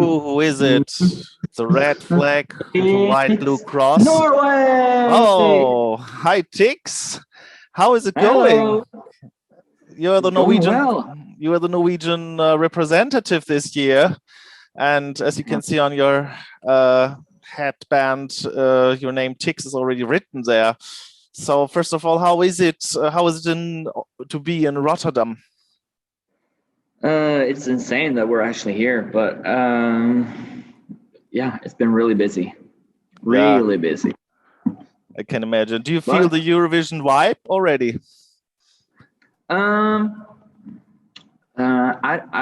Ooh, who is it? It's a red flag with a white blue cross. Norway! Oh, hi TIX. How is it going? Hello. You are the Going Norwegian. well. You are the Norwegian representative this year, and as you can see on your headband, your name TIX is already written there. So first of all, how is it? To be in Rotterdam? It's insane that we're actually here, but yeah, it's been really busy. Really busy. I can imagine. Do you feel the Eurovision vibe already? I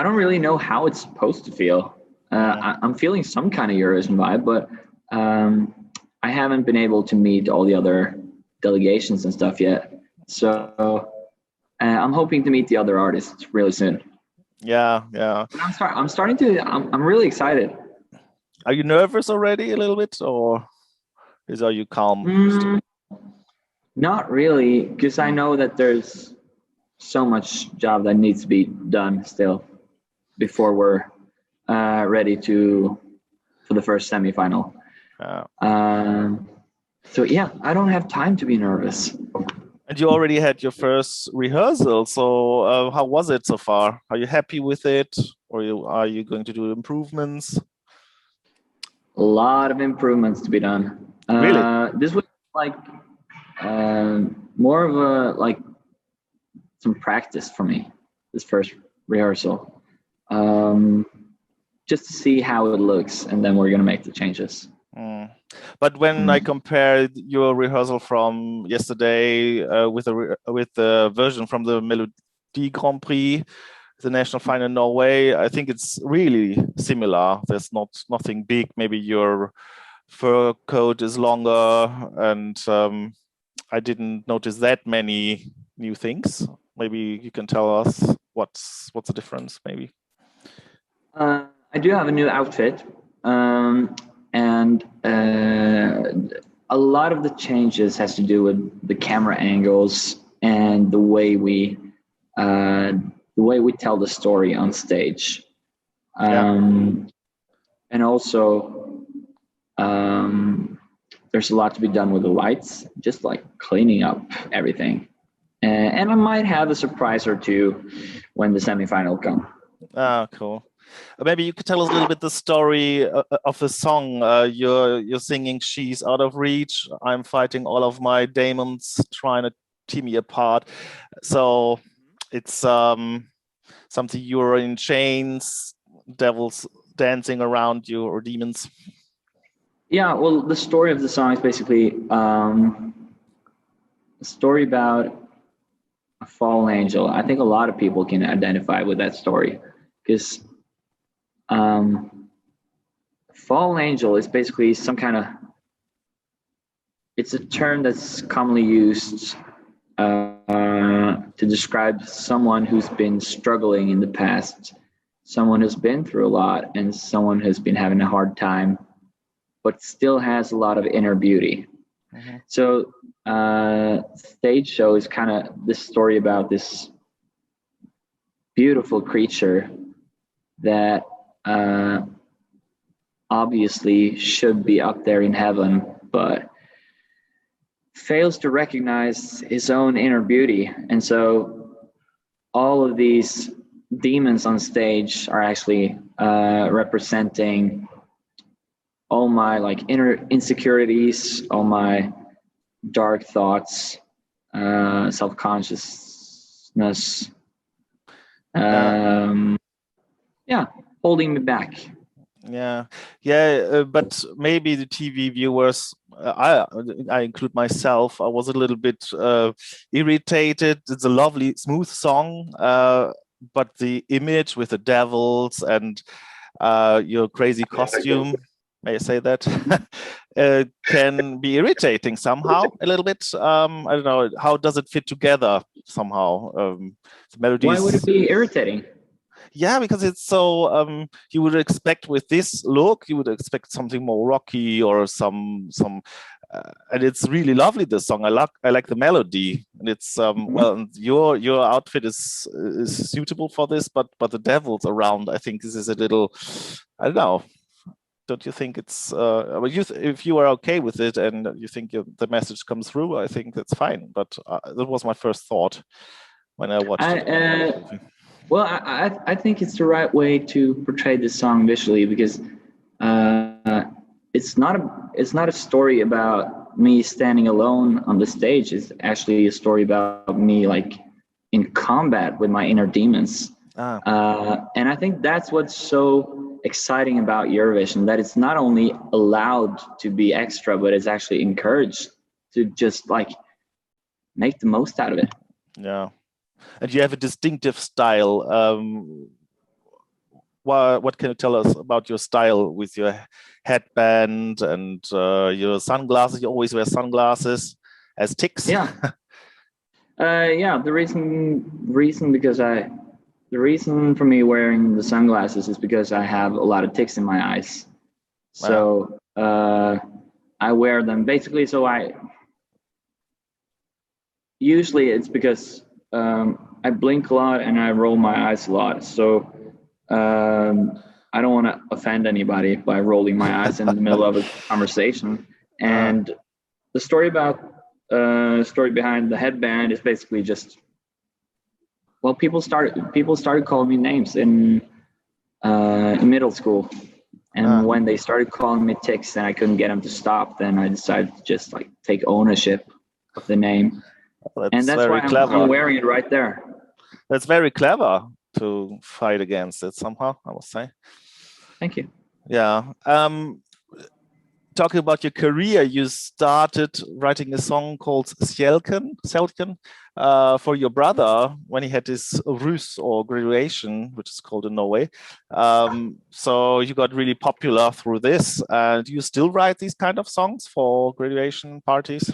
don't really know how it's supposed to feel. I'm feeling some kind of Eurovision vibe, but I haven't been able to meet all the other delegations and stuff yet. So I'm hoping to meet the other artists really soon. Yeah. I'm starting to. I'm really excited. Are you nervous already a little bit, or are you calm? Not really, because I know that there's so much job that needs to be done still before we're ready for the first semifinal. So yeah, I don't have time to be nervous. And you already had your first rehearsal, so how was it so far? Are you happy with it, or are you going to do improvements? A lot of improvements to be done. Really? This was like more of a some practice for me, this first rehearsal, just to see how it looks, and then we're gonna make the changes. But when I compare your rehearsal from yesterday with the version from the Melodi Grand Prix, the national final in Norway, I think it's really similar. There's nothing big. Maybe your fur coat is longer, and I didn't notice that many new things. Maybe you can tell us what's the difference, maybe. I do have a new outfit, and a lot of the changes has to do with the camera angles and the way we tell the story on stage. And also there's a lot to be done with the lights, just like cleaning up everything. And I might have a surprise or two when the semifinal comes. Cool. Maybe you could tell us a little bit the story of the song. You're singing "She's Out of Reach." I'm fighting all of my demons, trying to tear me apart. So it's something you're in chains, devils dancing around you, or demons. Yeah, well, the story of the song is basically a story about a fallen angel. I think a lot of people can identify with that story, because fallen angel is basically it's a term that's commonly used to describe someone who's been struggling in the past, someone who's been through a lot, and someone who's been having a hard time, but still has a lot of inner beauty. So stage show is kind of this story about this beautiful creature that obviously should be up there in heaven, but fails to recognize his own inner beauty. And so all of these demons on stage are actually representing all my inner insecurities, all my dark thoughts, self-consciousness, holding me back. But maybe the TV viewers, I include myself, I was a little bit irritated. It's a lovely, smooth song, but the image with the devils and your crazy costume, may I say that, can be irritating somehow a little bit. I don't know, how does it fit together somehow? The melodies. Why would it be irritating? Yeah, because it's so, you would expect with this look, you would expect something more rocky or some and it's really lovely, this song. I like the melody, and it's well, your outfit is suitable for this, but the devils around, I think this is a little, I don't know, don't you think it's well, if you are okay with it and you think the message comes through, I think that's fine. But that was my first thought when I watched it. Well, I think it's the right way to portray this song visually, because it's not a story about me standing alone on the stage. It's actually a story about me like in combat with my inner demons. And I think that's what's so exciting about Eurovision, that it's not only allowed to be extra, but it's actually encouraged to just like make the most out of it. Yeah. And you have a distinctive style. What can you tell us about your style with your headband and your sunglasses? You always wear sunglasses as TIX. Yeah. Yeah. The reason for me wearing the sunglasses is because I have a lot of tics in my eyes. So I wear them basically. So usually it's because I blink a lot and I roll my eyes a lot. So I don't want to offend anybody by rolling my eyes in the middle of a conversation. And the story behind the headband is basically just, well, people started calling me names in middle school, and when they started calling me TIX and I couldn't get them to stop, then I decided to just like take ownership of the name. And that's why I'm wearing it right there. That's very clever to fight against it somehow, I must say. Thank you. Yeah. Talking about your career, you started writing a song called Selken for your brother when he had his rus, or graduation, which is called in Norway. So you got really popular through this. Do you still write these kind of songs for graduation parties?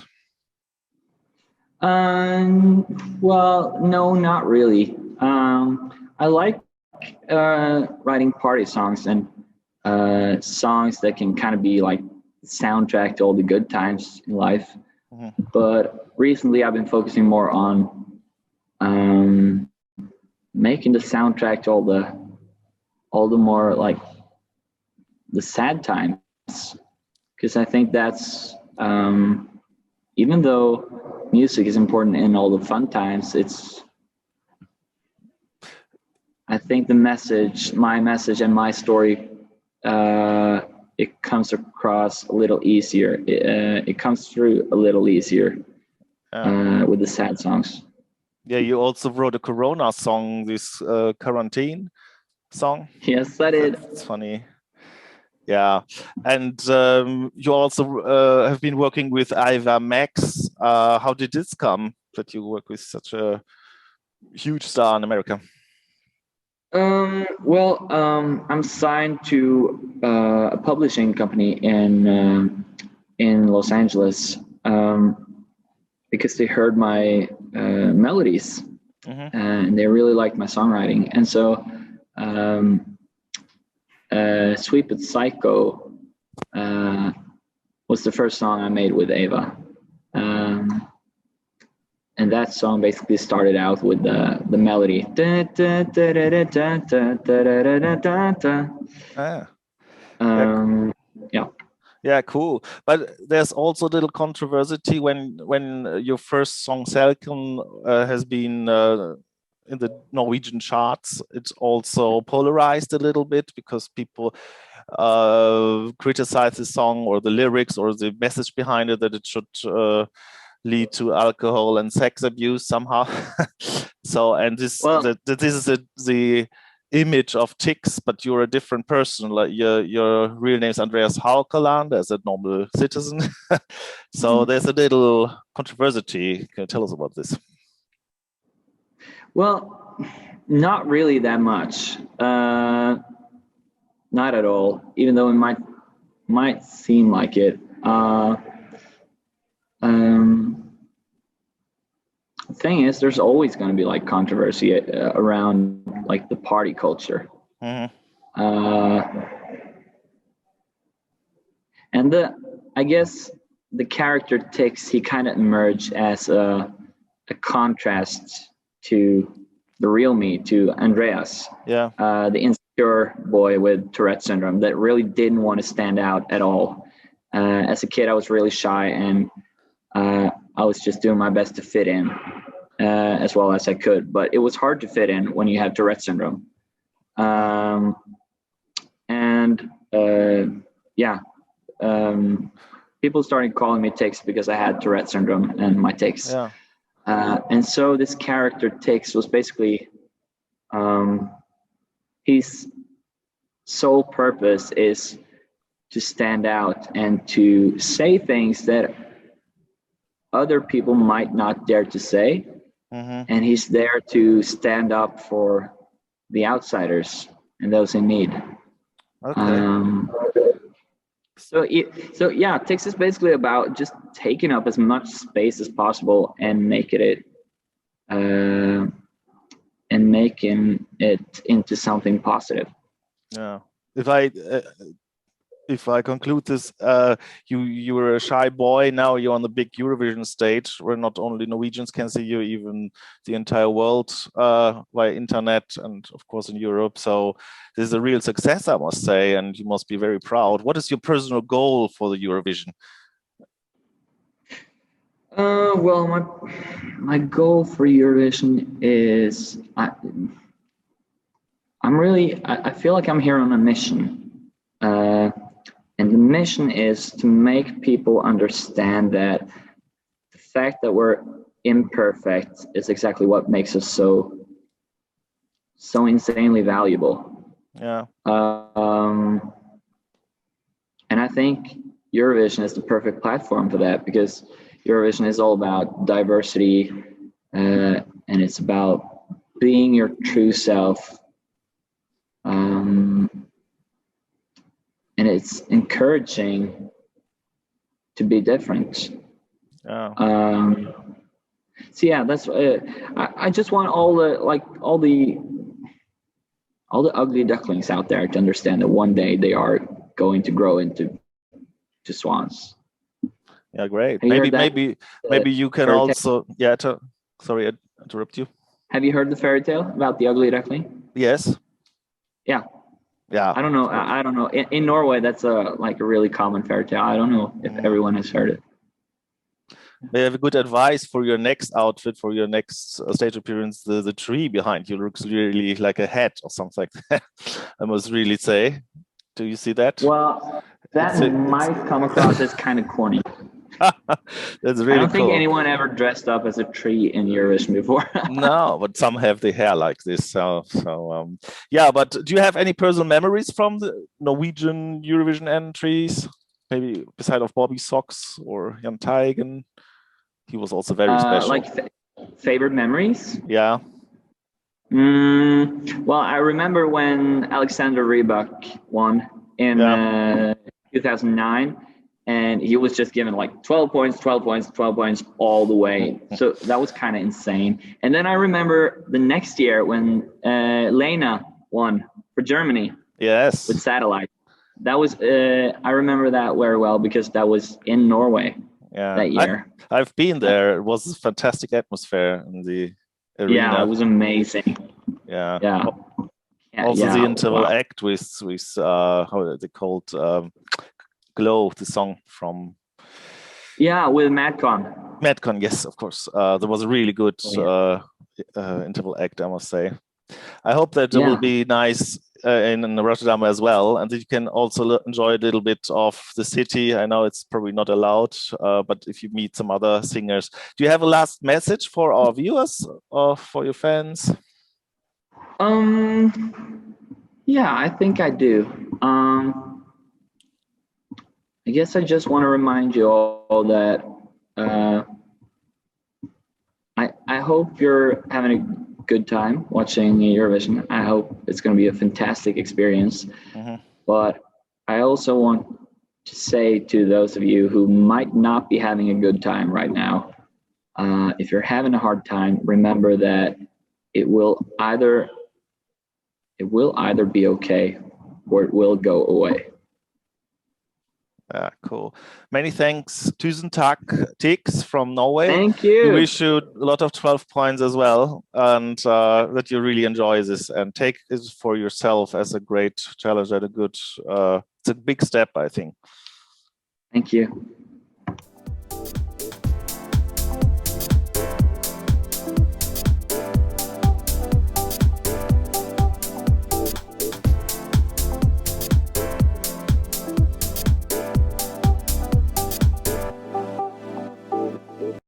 Well, no, not really. I like writing party songs and songs that can kind of be like soundtrack to all the good times in life. But recently I've been focusing more on making the soundtrack to all the more like the sad times, because I think that's even though music is important in all the fun times, I think my message and my story, it comes across a little easier. It comes through a little easier with the sad songs. Yeah, you also wrote a Corona song, this quarantine song. Yes, I did. It's funny. Yeah, and you also have been working with Ava Max. How did this come that you work with such a huge star in America? Well, I'm signed to a publishing company in Los Angeles because they heard my melodies and they really liked my songwriting, and so "Sweet But Psycho" was the first song I made with Ava. And that song basically started out with the melody. Yeah. Yeah, cool. But there's also a little controversy when your first song Selken has been in the Norwegian charts. It's also polarized a little bit because people criticize the song or the lyrics or the message behind it, that it should lead to alcohol and sex abuse somehow. So, and this is the image of TIX, but you're a different person. Like your real name is Andreas Haukeland as a normal citizen. So there's a little controversy. Can you tell us about this? Well, not really that much. Not at all. Even though it might seem like it. The thing is, there's always going to be like controversy around like the party culture. And I guess the character TIX, he kind of emerged as a contrast to the real me, to Andreas. Yeah. The insecure insecure boy with Tourette syndrome that really didn't want to stand out at all. As a kid, I was really shy, and I was just doing my best to fit in as well as I could. But it was hard to fit in when you have Tourette syndrome. People started calling me TIX because I had Tourette syndrome and my TIX. Yeah. And so this character TIX was basically, his sole purpose is to stand out and to say things that other people might not dare to say. And he's there to stand up for the outsiders and those in need. Okay. So TIX is basically about just taking up as much space as possible and making it into something positive. Yeah. If I conclude this, you were a shy boy. Now you're on the big Eurovision stage, where not only Norwegians can see you, even the entire world via internet and of course in Europe. So this is a real success, I must say, and you must be very proud. What is your personal goal for the Eurovision? Well, my goal for Eurovision is I feel like I'm here on a mission. And the mission is to make people understand that the fact that we're imperfect is exactly what makes us so insanely valuable. Yeah. And I think Eurovision is the perfect platform for that, because Eurovision is all about diversity, and it's about being your true self. And it's encouraging to be different. Yeah. So yeah, that's. I just want all the ugly ducklings out there to understand that one day they are going to grow into swans. Yeah, great. Maybe you can also. Yeah. Sorry, I interrupt you. Have you heard the fairy tale about the ugly duckling? Yes. Yeah. Yeah. I don't know. In Norway, that's a really common fairy tale. I don't know if everyone has heard it. They have a good advice for your next outfit, for your next stage appearance. The tree behind you looks really like a hat or something like that. I must really say. Do you see that? Well, that might come across as kind of corny. That's really cool. I don't think anyone ever dressed up as a tree in Eurovision before. No, but some have the hair like this. Yeah, but do you have any personal memories from the Norwegian Eurovision entries? Maybe beside of Bobby Socks or Jan Teigen? He was also very special. Like favorite memories? Yeah. Well, I remember when Alexander Rybak won in 2009. And he was just given 12 points all the way. So that was kind of insane. And then I remember the next year when Lena won for Germany. Yes. With Satellite. That was, I remember that very well because that was in Norway that year. I've been there. It was a fantastic atmosphere in the arena. Yeah, it was amazing. Yeah. Yeah. Also the interval act with how are they called? Glow, the song from with Madcon, yes, of course. There was a really good interval act, I must say. I hope that it will be nice in Rotterdam as well, and that you can also enjoy a little bit of the city. I know it's probably not allowed, but if you meet some other singers, do you have a last message for our viewers or for your fans? Yeah, I think I do. I guess I just want to remind you all that I hope you're having a good time watching Eurovision. I hope it's going to be a fantastic experience. But I also want to say to those of you who might not be having a good time right now, if you're having a hard time, remember that it will either be okay or it will go away. Yeah, cool. Many thanks. Tusen Tag, TIX from Norway. Thank We you. wish you a lot of 12 points as well, and that you really enjoy this and take this for yourself as a great challenge and a good, it's a big step, I think. Thank you.